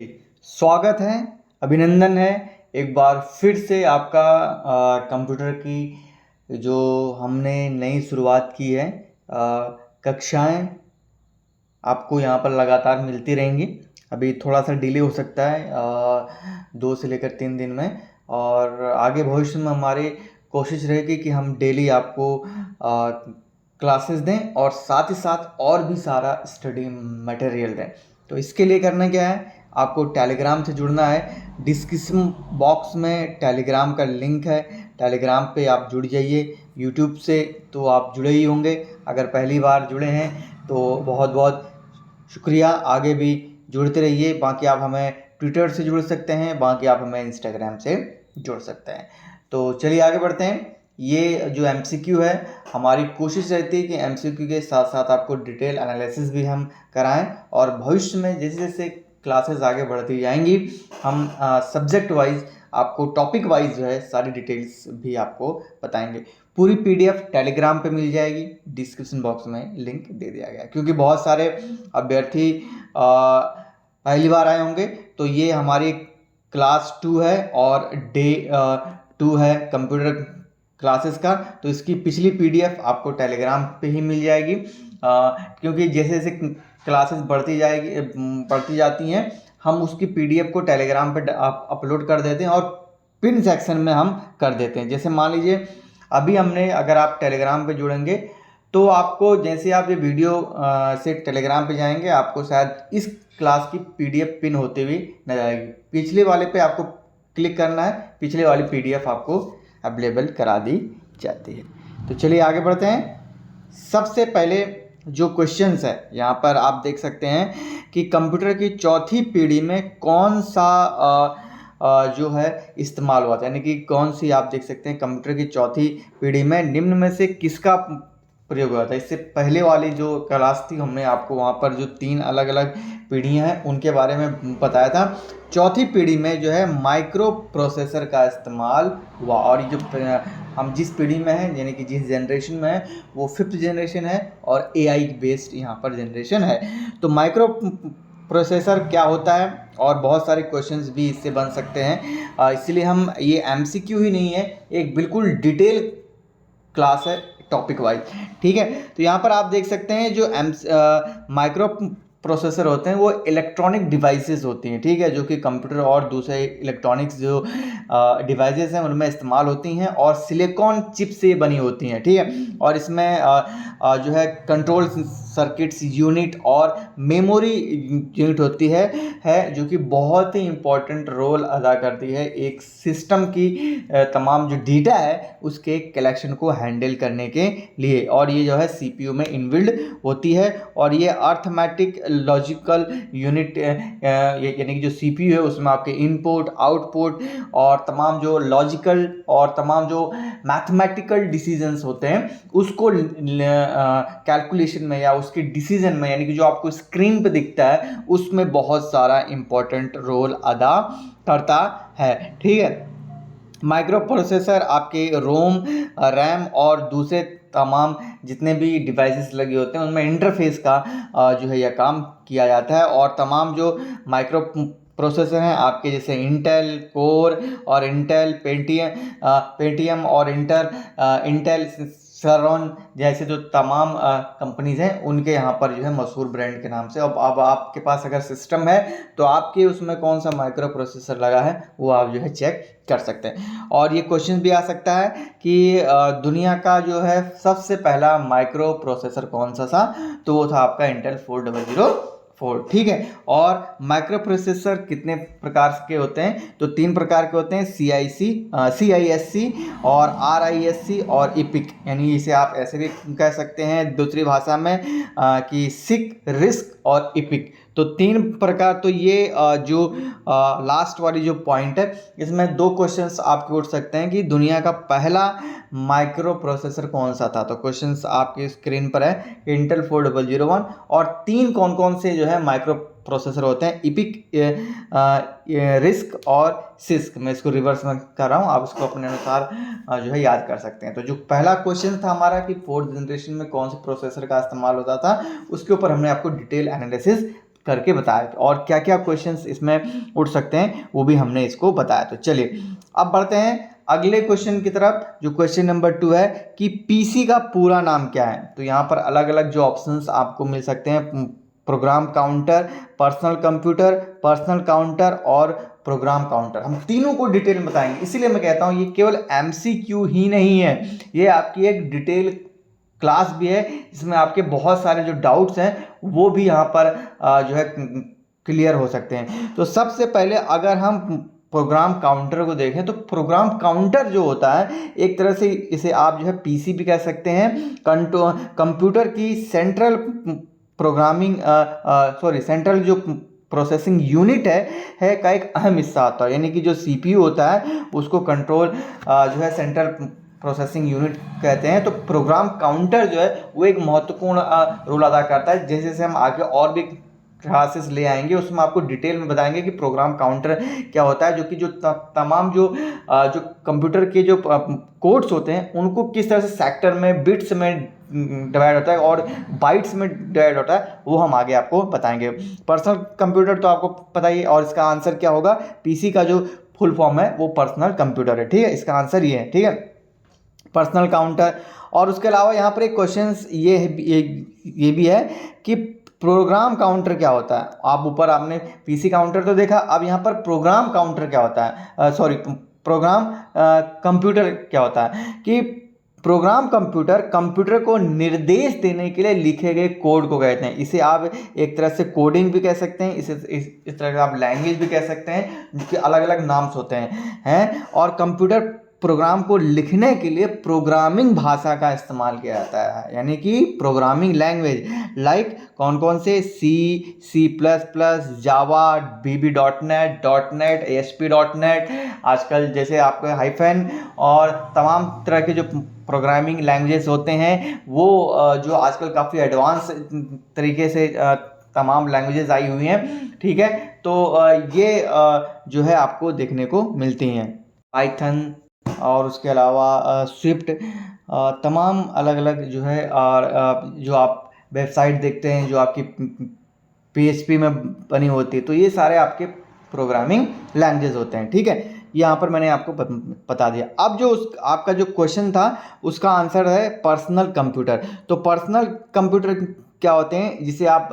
स्वागत है, अभिनंदन है एक बार फिर से आपका कंप्यूटर की जो हमने नई शुरुआत की है। कक्षाएं आपको यहाँ पर लगातार मिलती रहेंगी। अभी थोड़ा सा डिले हो सकता है 2 से लेकर 3 दिन में, और आगे भविष्य में हमारी कोशिश रहेगी कि हम डेली आपको क्लासेस दें और साथ ही साथ और भी सारा स्टडी मटेरियल दें। तो इसके लिए करना क्या है, आपको टेलीग्राम से जुड़ना है। डिस्क्रिप्शन बॉक्स में टेलीग्राम का लिंक है, टेलीग्राम पे आप जुड़ जाइए। यूट्यूब से तो आप जुड़े ही होंगे, अगर पहली बार जुड़े हैं तो बहुत बहुत शुक्रिया। आगे भी जुड़ते रहिए। बाकी आप हमें ट्विटर से जुड़ सकते हैं, बाकी आप हमें इंस्टाग्राम से जुड़ सकते हैं। तो चलिए आगे बढ़ते हैं। ये जो MCQ है, हमारी कोशिश रहती है कि MCQ के साथ साथ आपको डिटेल एनालिसिस भी हम कराएं, और भविष्य में जैसे जैसे क्लासेस आगे बढ़ती जाएंगी हम सब्जेक्ट वाइज आपको टॉपिक वाइज जो है सारी डिटेल्स भी आपको बताएंगे। पूरी PDF टेलीग्राम पे मिल जाएगी, डिस्क्रिप्शन बॉक्स में लिंक दे दिया गया है। क्योंकि बहुत सारे अभ्यर्थी पहली बार आए होंगे, तो ये हमारी क्लास 2 है और डे 2 है कंप्यूटर क्लासेस का। तो इसकी पिछली PDF आपको टेलीग्राम पे ही मिल जाएगी। क्योंकि जैसे जैसे क्लासेस बढ़ती जाती हैं, हम उसकी PDF को टेलीग्राम पे अपलोड कर देते हैं और पिन सेक्शन में हम कर देते हैं। जैसे मान लीजिए अभी हमने, अगर आप टेलीग्राम पे जुड़ेंगे तो आपको, जैसे आप ये वीडियो से टेलीग्राम पे जाएंगे, आपको शायद इस क्लास की PDF पिन होते हुए नजर आएगी। पिछले वाले पे आपको क्लिक करना है, पिछले वाली PDF आपको अवेलेबल करा दी जाती है। तो चलिए आगे बढ़ते हैं। सबसे पहले जो क्वेश्चंस है, यहाँ पर आप देख सकते हैं कि कंप्यूटर की चौथी पीढ़ी में कौन सा जो है इस्तेमाल हुआ था, यानी कि कौन सी, आप देख सकते हैं कंप्यूटर की चौथी पीढ़ी में निम्न में से किसका प्रयोग हुआ था। इससे पहले वाली जो क्लास थी, हमने आपको वहाँ पर जो 3 अलग अलग पीढ़ियाँ हैं उनके बारे में बताया था। चौथी पीढ़ी में जो है माइक्रो प्रोसेसर का इस्तेमाल हुआ, और जो हम जिस पीढ़ी में हैं, यानी कि जिस जनरेशन में है, वो 5th जनरेशन है और AI बेस्ड यहाँ पर जनरेशन है। तो माइक्रो प्रोसेसर क्या होता है, और बहुत सारे क्वेश्चंस भी इससे बन सकते हैं। इसलिए हम, ये MCQ ही नहीं है, एक बिल्कुल डिटेल क्लास है टॉपिक वाइज। ठीक है, तो यहाँ पर आप देख सकते हैं जो माइक्रो प्रोसेसर होते हैं वो इलेक्ट्रॉनिक डिवाइसेस होती हैं, ठीक है, जो कि कंप्यूटर और दूसरे इलेक्ट्रॉनिक्स जो डिवाइसेस हैं उनमें इस्तेमाल होती हैं, और सिलिकॉन चिप से बनी होती हैं। ठीक है, और इसमें जो है कंट्रोल सर्किट्स यूनिट और मेमोरी यूनिट होती है जो कि बहुत ही इम्पोर्टेंट रोल अदा करती है एक सिस्टम की तमाम जो डेटा है उसके कलेक्शन को हैंडल करने के लिए। और ये जो है CPU में इनबिल्ड होती है, और ये अर्थमेटिक लॉजिकल यूनिट, यानी कि जो CPU है उसमें आपके इनपुट आउटपुट और तमाम जो लॉजिकल और तमाम जो मैथमेटिकल डिसीजंस होते हैं उसको कैलकुलेशन में या उसके डिसीजन में, यानी कि जो आपको स्क्रीन पे दिखता है उसमें बहुत सारा इंपॉर्टेंट रोल अदा करता है। ठीक है, माइक्रो प्रोसेसर आपके रोम, रैम और दूसरे तमाम जितने भी डिवाइसेस लगे होते हैं उनमें इंटरफेस का जो है यह काम किया जाता है। और तमाम जो माइक्रो प्रोसेसर हैं आपके, जैसे इंटेल कोर और इंटेल पेंटियम और इंटेल शेरॉन जैसे जो तमाम कंपनीज हैं उनके यहाँ पर जो है मशहूर ब्रांड के नाम से। अब आपके पास अगर सिस्टम है तो आपके उसमें कौन सा माइक्रो प्रोसेसर लगा है वो आप जो है चेक कर सकते हैं। और ये क्वेश्चन भी आ सकता है कि दुनिया का जो है सबसे पहला माइक्रो प्रोसेसर कौन सा था, तो वो था आपका इंटेल 4004। ठीक है, और माइक्रो प्रोसेसर कितने प्रकार के होते हैं, तो 3 प्रकार के होते हैं, CISC और RISC और इपिक, यानी इसे आप ऐसे भी कह सकते हैं दूसरी भाषा में कि सिक, रिस्क और इपिक। तो 3 प्रकार। तो ये जो लास्ट वाली जो पॉइंट है इसमें 2 क्वेश्चंस आपके उठ सकते हैं कि दुनिया का पहला माइक्रो प्रोसेसर कौन सा था। तो क्वेश्चंस आपकी स्क्रीन पर है, इंटेल 4001, और 3 कौन कौन से जो है माइक्रो प्रोसेसर होते हैं, इपिक, रिस्क और सिस्क। मैं इसको रिवर्स में कर रहा हूँ, आप इसको अपने अनुसार जो है याद कर सकते हैं। तो जो पहला क्वेश्चन था हमारा कि 4th जनरेशन में कौन से प्रोसेसर का इस्तेमाल होता था, उसके ऊपर हमने आपको डिटेल एनालिसिस करके बताया और क्या क्या क्वेश्चंस इसमें उठ सकते हैं वो भी हमने इसको बताया। तो चलिए अब बढ़ते हैं अगले क्वेश्चन की तरफ, जो क्वेश्चन नंबर 2 है कि पीसी का पूरा नाम क्या है। तो यहाँ पर अलग अलग जो ऑप्शंस आपको मिल सकते हैं, प्रोग्राम काउंटर, पर्सनल काउंटर और प्रोग्राम काउंटर, हम तीनों को डिटेल में बताएंगे। इसीलिए मैं कहता हूँ ये केवल एमसीक्यू ही नहीं है, ये आपकी एक डिटेल क्लास भी है, जिसमें आपके बहुत सारे जो डाउट्स हैं वो भी यहाँ पर जो है क्लियर हो सकते हैं। तो सबसे पहले अगर हम प्रोग्राम काउंटर को देखें तो प्रोग्राम काउंटर जो होता है एक तरह से इसे आप जो है पीसी भी कह सकते हैं, कंप्यूटर की सेंट्रल प्रोग्रामिंग सेंट्रल जो प्रोसेसिंग यूनिट है का एक अहम हिस्सा होता है। यानी कि जो सीपीयू होता है उसको कंट्रोल जो है सेंट्रल प्रोसेसिंग यूनिट कहते हैं। तो प्रोग्राम काउंटर जो है वो एक महत्वपूर्ण रोल अदा करता है। जैसे जैसे हम आगे और भी क्लासेस ले आएंगे उसमें आपको डिटेल में बताएंगे कि प्रोग्राम काउंटर क्या होता है, जो कि जो तमाम जो कंप्यूटर के जो कोड्स होते हैं उनको किस तरह से सेक्टर में, बिट्स में डिवाइड होता है और बाइट्स में डिवाइड होता है, वो हम आगे आपको बताएंगे। पर्सनल कंप्यूटर तो आपको पता ही है, और इसका आंसर क्या होगा, पीसी का जो फुल फॉर्म है वो पर्सनल कंप्यूटर है। ठीक है, इसका आंसर ये है। ठीक है, पर्सनल काउंटर। और उसके अलावा यहाँ पर एक क्वेश्चन ये भी है कि प्रोग्राम काउंटर क्या होता है। आप ऊपर आपने पीसी काउंटर तो देखा, अब यहाँ पर प्रोग्राम काउंटर क्या होता है, प्रोग्राम कंप्यूटर क्या होता है कि प्रोग्राम कंप्यूटर को निर्देश देने के लिए लिखे गए कोड को कहते हैं। इसे आप एक तरह से कोडिंग भी कह सकते हैं, इस तरह का आप लैंग्वेज भी कह सकते हैं, जिसके अलग अलग नाम्स होते हैं। और कंप्यूटर प्रोग्राम को लिखने के लिए प्रोग्रामिंग भाषा का इस्तेमाल किया जाता है, यानी कि प्रोग्रामिंग लैंग्वेज लाइक कौन कौन से, सी प्लस प्लस, जावा, VB.NET, ASP.NET, आजकल जैसे आपके हाइफन और तमाम तरह के जो प्रोग्रामिंग लैंग्वेजेस होते हैं वो जो आजकल काफ़ी एडवांस तरीके से तमाम लैंग्वेजेस आई हुई हैं। ठीक है, तो ये जो है आपको देखने को मिलती हैं, पाइथन और उसके अलावा स्विफ्ट, तमाम अलग अलग जो है। और जो आप वेबसाइट देखते हैं जो आपकी PHP में बनी होती है, तो ये सारे आपके प्रोग्रामिंग लैंग्वेज होते हैं। ठीक है, यहाँ पर मैंने आपको बता दिया। अब जो आपका जो क्वेश्चन था उसका आंसर है पर्सनल कंप्यूटर। तो पर्सनल कंप्यूटर क्या होते हैं, जिसे आप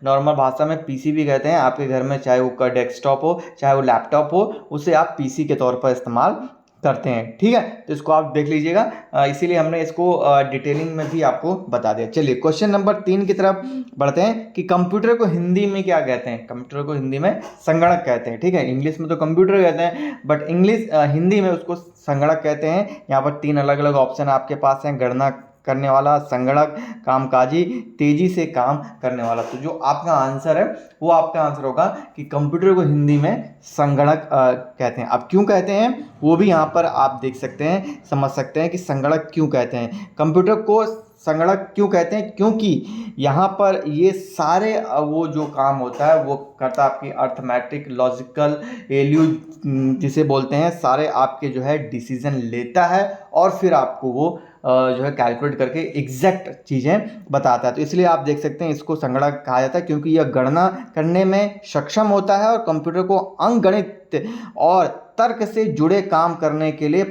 नॉर्मल भाषा में पीसी भी कहते हैं। आपके घर में चाहे वो डेस्कटॉप हो चाहे वो लैपटॉप हो, उसे आप पीसी के तौर पर इस्तेमाल करते हैं। ठीक है, तो इसको आप देख लीजिएगा, इसीलिए हमने इसको डिटेलिंग में भी आपको बता दिया। चलिए क्वेश्चन नंबर 3 की तरफ बढ़ते हैं कि कंप्यूटर को हिंदी में क्या कहते हैं। कंप्यूटर को हिंदी में संगणक कहते हैं। ठीक है, इंग्लिश में तो कंप्यूटर कहते हैं, बट हिंदी में उसको संगणक कहते हैं। यहाँ पर 3 अलग अलग ऑप्शन आपके पास हैं, गणना करने वाला, संगणक, कामकाजी, तेजी से काम करने वाला। तो जो आपका आंसर है वो आपका आंसर होगा कि कंप्यूटर को हिंदी में संगणक कहते हैं। अब क्यों कहते हैं वो भी यहाँ पर आप देख सकते हैं, समझ सकते हैं कि संगणक क्यों कहते हैं। कंप्यूटर को संगणक क्यों कहते हैं, क्योंकि यहाँ पर ये सारे वो जो काम होता है वो करता है आपकी अर्थमेटिक, लॉजिकल, एल्यू जिसे बोलते हैं, सारे आपके जो है डिसीजन लेता है और फिर आपको वो जो है कैलकुलेट करके एग्जैक्ट चीज़ें बताता है। तो इसलिए आप देख सकते हैं इसको संगणक कहा जाता है, क्योंकि यह गणना करने में सक्षम होता है और कंप्यूटर को अंकगणित और तर्क से जुड़े काम करने के लिए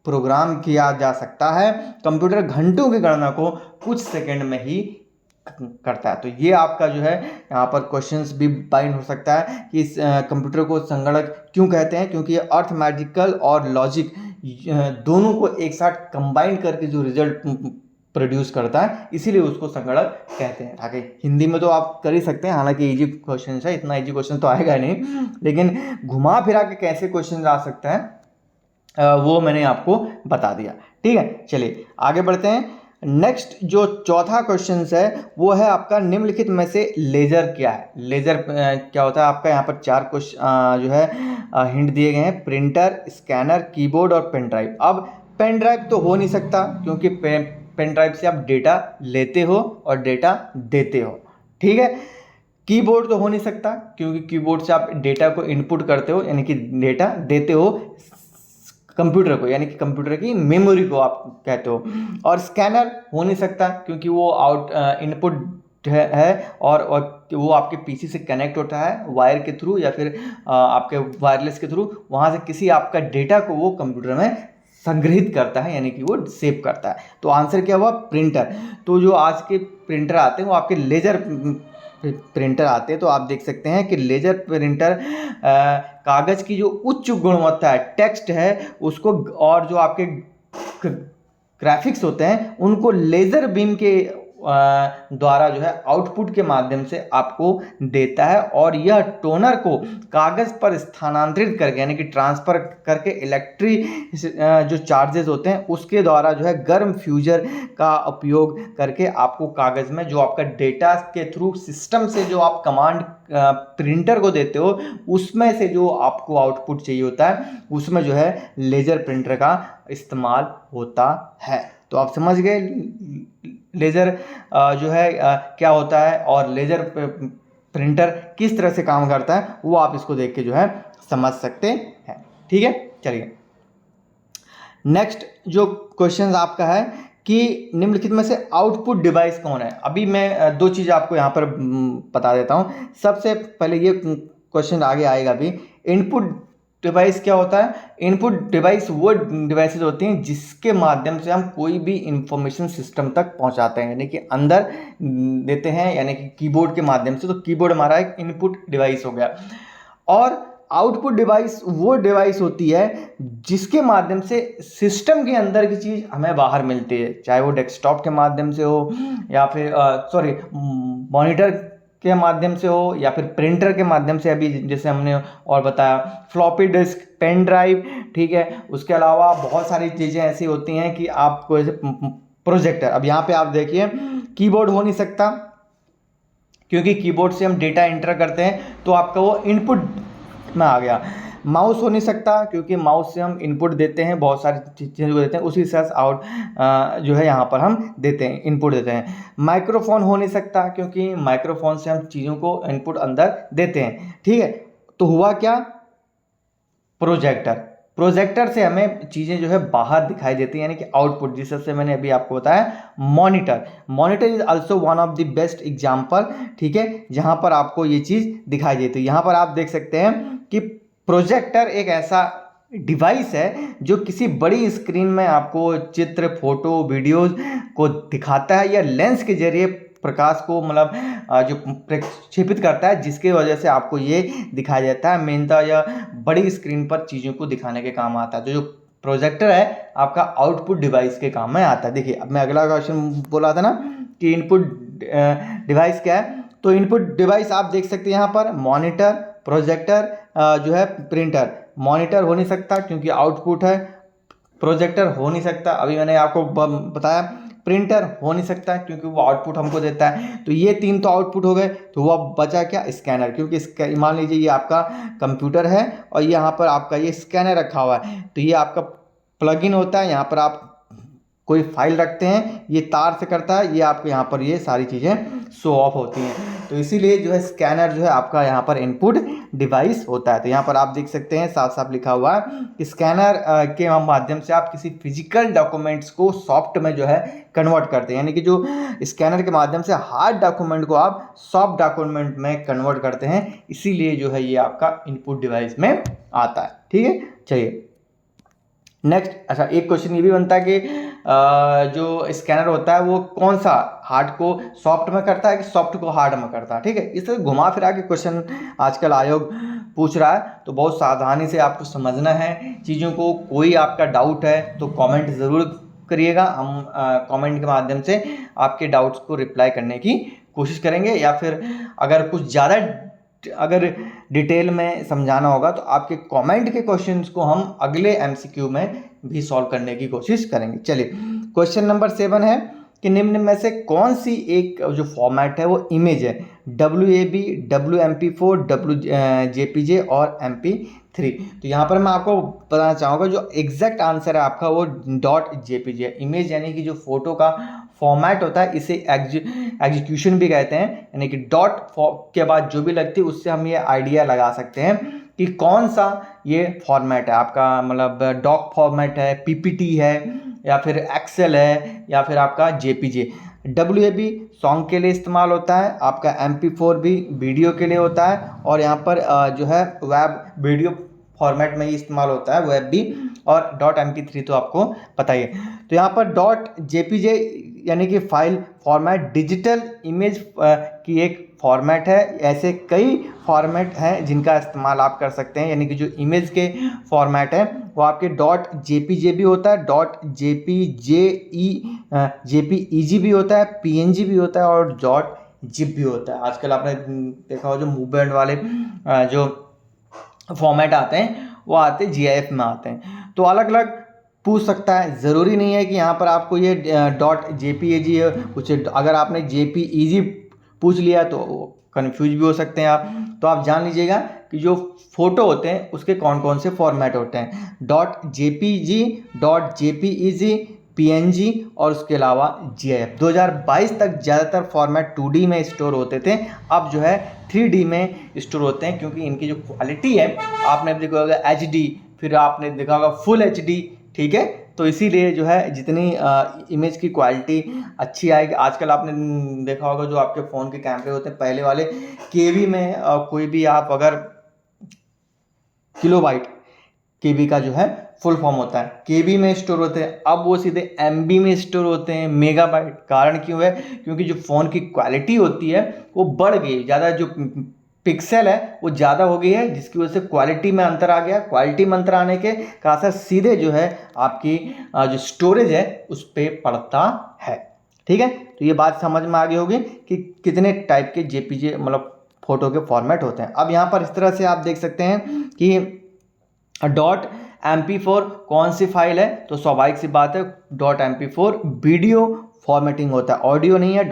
प्रोग्राम किया जा सकता है। कंप्यूटर घंटों की गणना को कुछ सेकंड में ही करता है। तो ये आपका जो है यहाँ पर क्वेश्चंस भी बाइंड हो सकता है कि इस कंप्यूटर को संगणक क्यों कहते हैं, क्योंकि ये अर्थमेटिकल और लॉजिक दोनों को एक साथ कंबाइन करके जो रिजल्ट प्रोड्यूस करता है, इसीलिए उसको संगणक कहते हैं। आगे हिंदी में तो आप कर ही सकते हैं, हालांकि इजी क्वेश्चन है, इतना इजी क्वेश्चन तो आएगा नहीं, लेकिन घुमा फिरा के कैसे क्वेश्चन आ सकता है वो मैंने आपको बता दिया। ठीक है, चलिए आगे बढ़ते हैं। नेक्स्ट जो चौथा क्वेश्चन है वो है आपका, निम्नलिखित में से लेजर क्या है। लेजर क्या होता है आपका, यहाँ पर 4 क्वेश्चन जो है हिंट दिए गए हैं, प्रिंटर, स्कैनर, कीबोर्ड और पेन ड्राइव। अब पेन ड्राइव तो हो नहीं सकता, क्योंकि पेन ड्राइव से आप डेटा लेते हो और डेटा देते हो। ठीक है, कीबोर्ड तो हो नहीं सकता, क्योंकि कीबोर्ड से आप डेटा को इनपुट करते हो, यानी कि डेटा देते हो कंप्यूटर को, यानी कि कंप्यूटर की मेमोरी को आप कहते हो। और स्कैनर हो नहीं सकता, क्योंकि वो इनपुट है और वो आपके पीसी से कनेक्ट होता है वायर के थ्रू या फिर आपके वायरलेस के थ्रू, वहाँ से किसी आपका डेटा को वो कंप्यूटर में संग्रहित करता है, यानी कि वो सेव करता है। तो आंसर क्या हुआ? प्रिंटर। तो जो आज के प्रिंटर आते हैं वो आपके लेजर प्रिंटर आते हैं। तो आप देख सकते हैं कि लेजर प्रिंटर कागज़ की जो उच्च गुणवत्ता है, टेक्स्ट है उसको, और जो आपके ग्राफिक्स होते हैं उनको लेज़र बीम के द्वारा जो है आउटपुट के माध्यम से आपको देता है, और यह टोनर को कागज़ पर स्थानांतरित करके, यानी कि ट्रांसफ़र करके इलेक्ट्रिक जो चार्जेस होते हैं उसके द्वारा जो है गर्म फ्यूजर का उपयोग करके आपको कागज़ में जो आपका डेटा के थ्रू सिस्टम से जो आप कमांड प्रिंटर को देते हो उसमें से जो आपको आउटपुट चाहिए होता है उसमें जो है लेज़र प्रिंटर का इस्तेमाल होता है। तो आप समझ गए लेज़र जो है क्या होता है और लेज़र प्रिंटर किस तरह से काम करता है, वो आप इसको देख के जो है समझ सकते हैं। ठीक है, चलिए नेक्स्ट जो क्वेश्चन आपका है कि निम्नलिखित में से आउटपुट डिवाइस कौन है। अभी मैं दो चीज़ आपको यहाँ पर बता देता हूँ। सबसे पहले ये क्वेश्चन आगे आएगा भी, इनपुट डिवाइस क्या होता है? इनपुट डिवाइस वो डिवाइसेस होती हैं जिसके माध्यम से हम कोई भी इंफॉर्मेशन सिस्टम तक पहुंचाते हैं, यानी कि अंदर देते हैं, यानी कि कीबोर्ड के माध्यम से। तो कीबोर्ड हमारा एक इनपुट डिवाइस हो गया। और आउटपुट डिवाइस वो डिवाइस होती है जिसके माध्यम से सिस्टम के अंदर की चीज़ हमें बाहर मिलती है, चाहे वो डेस्कटॉप के माध्यम से हो या फिर मॉनिटर के माध्यम से हो या फिर प्रिंटर के माध्यम से, अभी जैसे हमने और बताया फ्लॉपी डिस्क, पेन ड्राइव। ठीक है, उसके अलावा बहुत सारी चीज़ें ऐसी होती हैं कि आपको जैसे प्रोजेक्टर। अब यहाँ पे आप देखिए कीबोर्ड हो नहीं सकता क्योंकि कीबोर्ड से हम डेटा एंटर करते हैं तो आपका वो इनपुट में आ गया। माउस हो नहीं सकता क्योंकि माउस से हम इनपुट देते हैं, बहुत सारी चीज़ें को देते हैं, उसी से आउट जो है यहाँ पर हम देते हैं, इनपुट देते हैं। माइक्रोफोन हो नहीं सकता क्योंकि माइक्रोफोन से हम चीज़ों को इनपुट अंदर देते हैं। ठीक है, तो हुआ क्या? प्रोजेक्टर। प्रोजेक्टर से हमें चीज़ें जो है बाहर दिखाई देती हैं, यानी कि आउटपुट, जिससे मैंने अभी आपको बताया monitor. Monitor is also one of the best example. ठीक है, जहाँ पर आपको ये चीज़ दिखाई देती है। यहाँ पर आप देख सकते हैं कि प्रोजेक्टर एक ऐसा डिवाइस है जो किसी बड़ी स्क्रीन में आपको चित्र, फोटो, वीडियोज को दिखाता है या लेंस के जरिए प्रकाश को मतलब जो प्रक्षेपित करता है, जिसके वजह से आपको ये दिखाई देता है। मेनता यह बड़ी स्क्रीन पर चीज़ों को दिखाने के काम आता है। तो जो प्रोजेक्टर है आपका आउटपुट डिवाइस के काम में आता है। देखिए, अब मैं अगला क्वेश्चन बोला था ना कि इनपुट डिवाइस क्या है, तो इनपुट डिवाइस आप देख सकते हैं यहाँ पर मॉनिटर, प्रोजेक्टर, जो है प्रिंटर। मॉनिटर हो नहीं सकता क्योंकि आउटपुट है, प्रोजेक्टर हो नहीं सकता, अभी मैंने आपको बताया, प्रिंटर हो नहीं सकता क्योंकि वो आउटपुट हमको देता है। तो ये तीन तो आउटपुट हो गए, तो वो बचा क्या? स्कैनर। क्योंकि मान लीजिए ये आपका कंप्यूटर है और यहाँ पर आपका ये स्कैनर रखा हुआ है, तो ये आपका प्लग इन होता है, यहाँ पर आप कोई फाइल रखते हैं, ये तार से करता है, ये आपको यहाँ पर ये सारी चीज़ें शो ऑफ होती हैं। तो इसीलिए जो है स्कैनर जो है आपका यहाँ पर इनपुट डिवाइस होता है। तो यहाँ पर आप देख सकते हैं साफ साफ लिखा हुआ है कि स्कैनर के माध्यम से आप किसी फिजिकल डॉक्यूमेंट्स को सॉफ्ट में जो है कन्वर्ट करते हैं, यानी कि जो स्कैनर के माध्यम से हार्ड डॉक्यूमेंट को आप सॉफ्ट डॉक्यूमेंट में कन्वर्ट करते हैं, इसीलिए जो है ये आपका इनपुट डिवाइस में आता है। ठीक है, चलिए नेक्स्ट। अच्छा, एक क्वेश्चन ये भी बनता है कि जो स्कैनर होता है वो कौन सा हार्ड को सॉफ्ट में करता है कि सॉफ्ट को हार्ड में करता है। ठीक है, इस तरह घुमा फिरा के क्वेश्चन आजकल आयोग पूछ रहा है, तो बहुत सावधानी से आपको समझना है चीज़ों को। कोई आपका डाउट है तो कमेंट ज़रूर करिएगा, हम कमेंट के माध्यम से आपके डाउट्स को रिप्लाई करने की कोशिश करेंगे, या फिर अगर कुछ ज़्यादा अगर डिटेल में समझाना होगा तो आपके कमेंट के क्वेश्चंस को हम अगले एमसीक्यू में भी सॉल्व करने की कोशिश करेंगे। चलिए, क्वेश्चन नंबर 7 है कि निम्न में से कौन सी एक जो फॉर्मेट है वो इमेज है? WAV, WMP4, JPG और MP3। तो यहाँ पर मैं आपको बताना चाहूँगा जो एग्जैक्ट आंसर है आपका वो .jpg है। इमेज यानी कि जो फोटो का फॉर्मेट होता है, इसे एग्जीक्यूशन भी कहते हैं, यानी कि डॉट के बाद जो भी लगती है उससे हम ये आइडिया लगा सकते हैं कि कौन सा ये फॉर्मेट है आपका, मतलब डॉक फॉर्मेट है, PPT है, या फिर एक्सेल है, या फिर आपका JPG। WAV सॉन्ग के लिए इस्तेमाल होता है, आपका MP4 भी वीडियो के लिए होता है, और यहाँ पर जो है वेब वीडियो फॉर्मेट में ही इस्तेमाल होता है, वेब भी, और .mp3 तो आपको पता ही है। तो यहाँ पर .jpg यानी कि फाइल फॉर्मेट डिजिटल इमेज की एक फॉर्मेट है। ऐसे कई फॉर्मेट हैं जिनका इस्तेमाल आप कर सकते हैं, यानी कि जो इमेज के फॉर्मेट है वो आपके .jpg भी होता है, .jpeg भी होता है, PNG भी होता है, और .zip भी होता है। आजकल आपने देखा हो जो मूवमेंट वाले जो फॉर्मेट आते हैं वो आते हैं GIF में आते हैं। तो अलग अलग पूछ सकता है, ज़रूरी नहीं है कि यहाँ पर आपको ये .jpeg कुछ, अगर आपने JPEG पूछ लिया तो कंफ्यूज भी हो सकते हैं आप। तो आप जान लीजिएगा कि जो फोटो होते हैं उसके कौन कौन से फॉर्मेट होते हैं, .jpg, .jpeg, PNG और उसके अलावा GIF। 2022 तक ज़्यादातर फॉर्मेट 2D में स्टोर होते थे, अब जो है 3D में स्टोर होते हैं, क्योंकि इनकी जो क्वालिटी है आपने देखा होगा HD, फिर आपने देखा होगा फुल HD, ठीक है। तो इसीलिए जो है जितनी इमेज की क्वालिटी अच्छी आएगी, आजकल आपने देखा होगा जो आपके फ़ोन के कैमरे होते हैं पहले वाले KB में, कोई भी आप अगर किलोबाइट KB का जो है फुल फॉर्म होता है, KB में स्टोर होते हैं, अब वो सीधे MB में स्टोर होते हैं, मेगाबाइट। कारण क्यों है? क्योंकि जो फ़ोन की क्वालिटी होती है वो बढ़ गई, ज़्यादा जो पिक्सल है वो ज़्यादा हो गई है, जिसकी वजह से क्वालिटी में अंतर आ गया। क्वालिटी में अंतर आने के कारण सीधे जो है आपकी जो स्टोरेज है उस पर पड़ता है, ठीक है। तो ये बात समझ में आ गई होगी कि कितने टाइप के JPG मतलब फोटो के फॉर्मेट होते हैं। अब यहाँ पर इस तरह से आप देख सकते हैं कि .mp4 कौन सी फाइल है, तो स्वाभाविक सी बात है .mp4 वीडियो फॉर्मेटिंग होता है, ऑडियो नहीं है।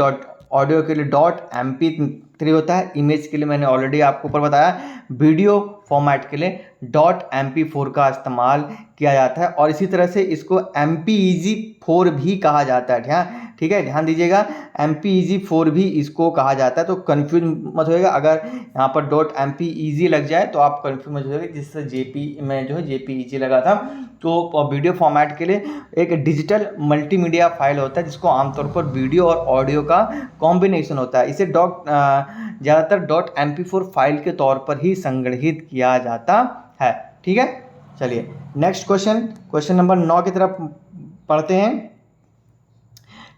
ऑडियो के लिए .mp3 होता है, इमेज के लिए मैंने ऑलरेडी आपको ऊपर बताया, वीडियो फॉर्मेट के लिए .mp4 का इस्तेमाल किया जाता है, और इसी तरह से इसको MPEG-4 भी कहा जाता है। ठीक है, ध्यान दीजिएगा, MPEG-4 भी इसको कहा जाता है। तो कन्फ्यूज मत होएगा, अगर यहाँ पर .MPEG लग जाए तो आप कन्फ्यूज मत होएगा, जिससे JP में जो है JPEG लगा था। तो वीडियो फॉर्मेट के लिए एक डिजिटल मल्टीमीडिया फाइल होता है, जिसको आमतौर पर वीडियो और ऑडियो का कॉम्बिनेशन होता है। इसे ज़्यादातर .mp4 फाइल के तौर पर ही संग्रहित किया जाता है, ठीक है। चलिए नेक्स्ट क्वेश्चन नंबर 9 की तरफ पढ़ते हैं।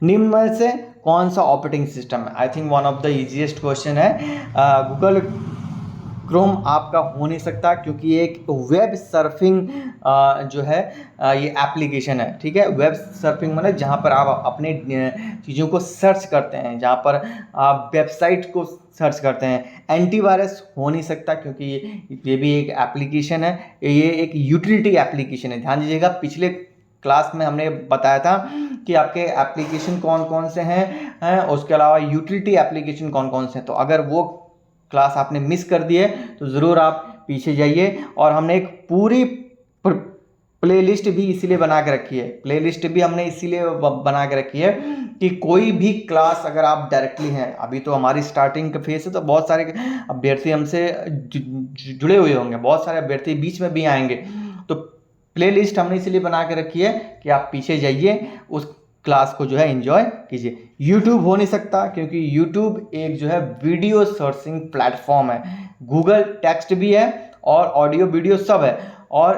निम्न में से कौन सा ऑपरेटिंग सिस्टम है? I think one of the easiest question है। गूगल क्रोम आपका हो नहीं सकता, क्योंकि एक वेब सर्फिंग जो है ये एप्लीकेशन है, ठीक है। वेब सर्फिंग मतलब जहाँ पर आप अपने चीज़ों को सर्च करते हैं, जहाँ पर आप वेबसाइट को सर्च करते हैं। एंटीवायरस हो नहीं सकता, क्योंकि ये भी एक एप्लीकेशन है, ये एक यूटिलिटी एप्लीकेशन है। ध्यान दीजिएगा, पिछले क्लास में हमने बताया था कि आपके एप्लीकेशन कौन कौन से हैं, उसके अलावा यूटिलिटी एप्लीकेशन कौन कौन से हैं। तो अगर वो क्लास आपने मिस कर दी है तो ज़रूर आप पीछे जाइए, और हमने एक पूरी प्लेलिस्ट भी इसीलिए बना के रखी है। प्लेलिस्ट भी हमने इसीलिए बना के रखी है कि कोई भी क्लास अगर आप डायरेक्टली हैं, अभी तो हमारी स्टार्टिंग का फेस है, तो बहुत सारे अभ्यर्थी हमसे जुड़े हुए होंगे, बहुत सारे अभ्यर्थी बीच में भी आएंगे। तो प्लेलिस्ट हमने इसीलिए बना के रखी है कि आप पीछे जाइए, उस क्लास को जो है एंजॉय कीजिए। यूट्यूब हो नहीं सकता, क्योंकि यूट्यूब एक जो है वीडियो सर्चिंग प्लेटफॉर्म है। गूगल टेक्स्ट भी है और ऑडियो वीडियो सब है, और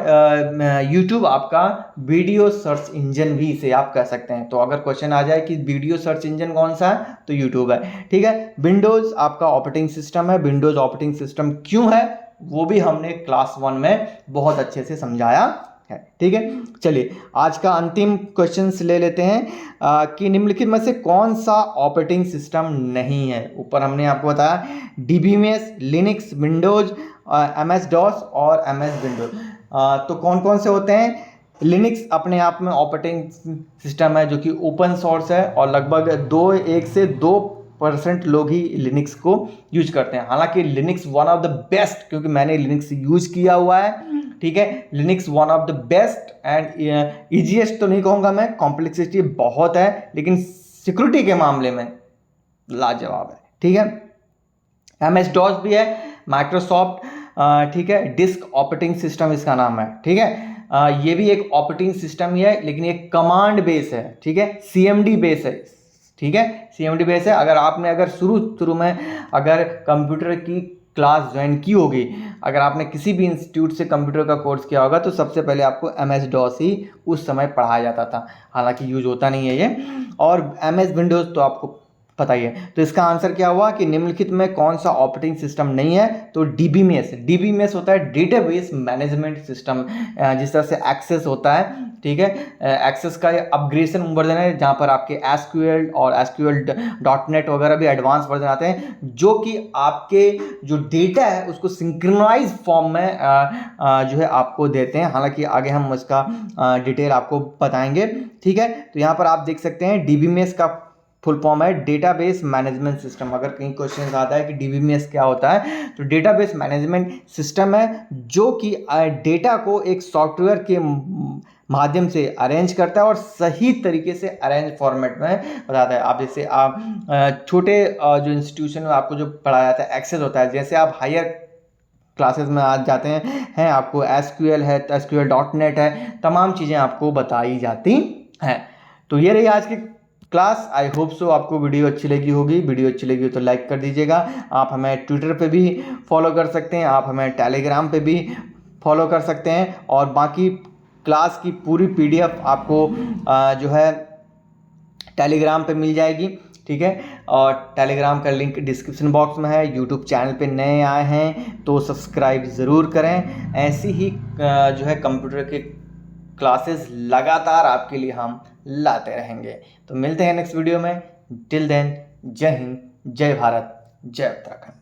यूट्यूब आपका वीडियो सर्च इंजन भी इसे आप कह सकते हैं। तो अगर क्वेश्चन आ जाए कि वीडियो सर्च इंजन कौन सा है, तो यूट्यूब है, ठीक है। विंडोज़ आपका ऑपरेटिंग सिस्टम है। विंडोज़ ऑपरेटिंग सिस्टम क्यों है वो भी हमने क्लास 1 में बहुत अच्छे से समझाया है, ठीक है। चलिए आज का अंतिम क्वेश्चन ले लेते हैं कि निम्नलिखित में से कौन सा ऑपरेटिंग सिस्टम नहीं है। ऊपर हमने आपको बताया DBMS, लिनक्स, विंडोज, MS-DOS और MS विंडोज। तो कौन कौन से होते हैं? लिनक्स अपने आप में ऑपरेटिंग सिस्टम है जो कि ओपन सोर्स है, और लगभग 1 से 2% लोग ही लिनक्स को यूज करते हैं। हालांकि Linux one of the best, क्योंकि मैंने लिनक्स यूज किया हुआ है, ठीक है। Linux one of the best and easiest तो नहीं कहूँगा मैं, कॉम्प्लेक्सिटी बहुत है, लेकिन सिक्योरिटी के मामले में लाजवाब है, ठीक है। MS-DOS भी है, माइक्रोसॉफ्ट, ठीक है, डिस्क ऑपरेटिंग सिस्टम इसका नाम है, ठीक है। ये भी एक ऑपरेटिंग सिस्टम ही है, लेकिन एक कमांड बेस है, ठीक है, CMD बेस है, ठीक है, CMD बेस है। अगर शुरू में अगर कंप्यूटर की क्लास ज्वाइन की होगी, अगर आपने किसी भी इंस्टीट्यूट से कंप्यूटर का कोर्स किया होगा, तो सबसे पहले आपको MS DOS ही उस समय पढ़ाया जाता था, हालांकि यूज होता नहीं है ये, और MS विंडोज़ तो आपको पता ही है। तो इसका आंसर क्या हुआ कि निम्नलिखित में कौन सा ऑपरेटिंग सिस्टम नहीं है, तो DBMS होता है डेटाबेस मैनेजमेंट सिस्टम। जिस तरह से एक्सेस होता है, ठीक है, एक्सेस का अपग्रेडेशन वर्जन है, जहाँ पर आपके SQL और SQL.NET वगैरह भी एडवांस वर्जन आते हैं, जो कि आपके जो डेटा है उसको सिंक्रोनाइज फॉर्म में जो है आपको देते हैं। हालांकि आगे हम उसका डिटेल आपको बताएंगे, ठीक है। तो यहाँ पर आप देख सकते हैं DBMS का फुल फॉर्म है डेटाबेस मैनेजमेंट सिस्टम। अगर कहीं क्वेश्चन आता है कि DBMS क्या होता है, तो डेटाबेस मैनेजमेंट सिस्टम है जो कि डेटा को एक सॉफ्टवेयर के माध्यम से अरेंज करता है और सही तरीके से अरेंज फॉर्मेट में बताता है। आप जैसे आप छोटे जो इंस्टीट्यूशन में आपको जो पढ़ाया जाता है एक्सेस होता है, जैसे आप हायर क्लासेस में आज जाते हैं आपको SQL है, SQL.NET है, तमाम चीज़ें आपको बताई जाती हैं। तो ये रही आज की क्लास। आई होप सो आपको वीडियो अच्छी लगी होगी। वीडियो अच्छी लगी हो तो लाइक कर दीजिएगा। आप हमें ट्विटर पे भी फॉलो कर सकते हैं, आप हमें टेलीग्राम पे भी फॉलो कर सकते हैं, और बाकी क्लास की पूरी PDF आपको जो है टेलीग्राम पे मिल जाएगी, ठीक है। और टेलीग्राम का लिंक डिस्क्रिप्शन बॉक्स में है। यूट्यूब चैनल पे नए आए हैं तो सब्सक्राइब ज़रूर करें। ऐसी ही जो है कंप्यूटर के क्लासेस लगातार आपके लिए हम लाते रहेंगे। तो मिलते हैं नेक्स्ट वीडियो में। टिल देन, जय हिंद, जय भारत, जय उत्तराखंड।